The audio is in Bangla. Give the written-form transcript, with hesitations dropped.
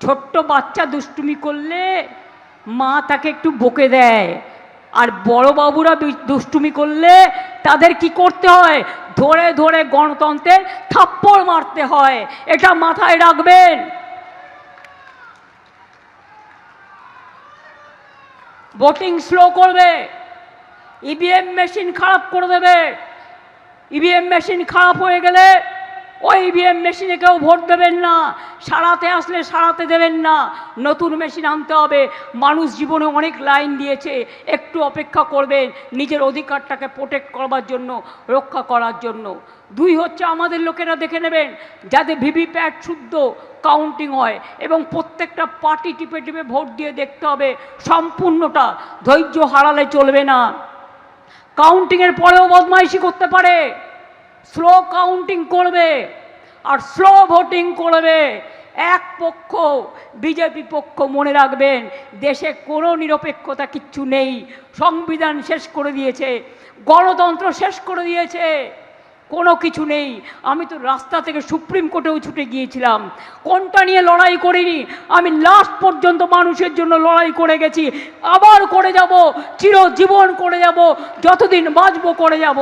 ছোট্ট বাচ্চা দুষ্টুমি করলে মা তাকে একটু বকে দেয়, আর বড় বাবুরা দুষ্টুমি করলে তাদের কি করতে হয়? ধরে ধরে গণতন্ত্রের থাপ্পড় মারতে হয়। এটা মাথায় রাখবেন। ভোটিং স্লো করবে, ইভিএম মেশিন খারাপ করে দেবে। ইভিএম মেশিন খারাপ হয়ে গেলে ওই ইভিএম মেশিনে কেউ ভোট দেবেন না, সারাতে আসলে সারাতে দেবেন না, নতুন মেশিন আনতে হবে। মানুষ জীবনে অনেক লাইন দিয়েছে, একটু অপেক্ষা করবেন নিজের অধিকারটাকে প্রোটেক্ট করবার জন্য, রক্ষা করার জন্য। দুই হচ্ছে, আমাদের লোকেরা দেখে নেবেন যাতে ভিভিপ্যাট শুদ্ধ কাউন্টিং হয়, এবং প্রত্যেকটা পার্টি টিপে টিপে ভোট দিয়ে দেখতে হবে সম্পূর্ণটা। ধৈর্য হারালে চলবে না। কাউন্টিংয়ের পরেও বদমাইশি করতে পারে, স্লো কাউন্টিং করবে আর স্লো ভোটিং করবে। এক পক্ষ বিজেপি পক্ষ, মনে রাখবেন দেশে কোনো নিরপেক্ষতা কিচ্ছু নেই। সংবিধান শেষ করে দিয়েছে, গণতন্ত্র শেষ করে দিয়েছে, কোনো কিছু নেই। আমি তো রাস্তা থেকে সুপ্রিম কোর্টেও ছুটে গিয়েছিলাম, কোনটা নিয়ে লড়াই করিনি। আমি লাস্ট পর্যন্ত মানুষের জন্য লড়াই করে গেছি, আবার করে যাব, চিরজীবন করে যাব, যতদিন বাঁচবো করে যাব।